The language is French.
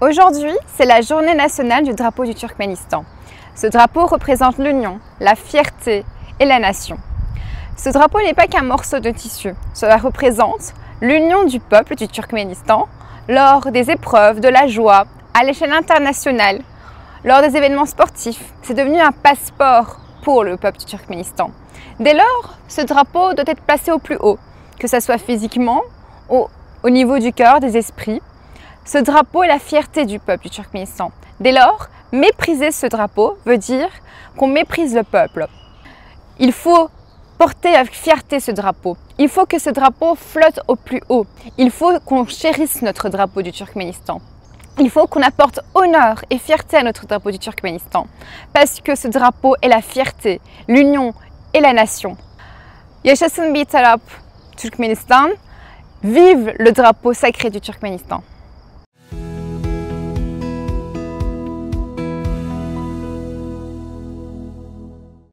Aujourd'hui, c'est la journée nationale du drapeau du Turkménistan. Ce drapeau représente l'union, la fierté et la nation. Ce drapeau n'est pas qu'un morceau de tissu, cela représente l'union du peuple du Turkménistan lors des épreuves, de la joie, à l'échelle internationale, lors des événements sportifs. C'est devenu un passeport pour le peuple du Turkménistan. Dès lors, ce drapeau doit être placé au plus haut, que ce soit physiquement, au niveau du cœur, des esprits. Ce drapeau est la fierté du peuple du Turkménistan. Dès lors, mépriser ce drapeau veut dire qu'on méprise le peuple. Il faut porter avec fierté ce drapeau. Il faut que ce drapeau flotte au plus haut. Il faut qu'on chérisse notre drapeau du Turkménistan. Il faut qu'on apporte honneur et fierté à notre drapeau du Turkménistan. Parce que ce drapeau est la fierté, l'union et la nation. Yaşasın bir taraf Turkménistan. Vive le drapeau sacré du Turkménistan.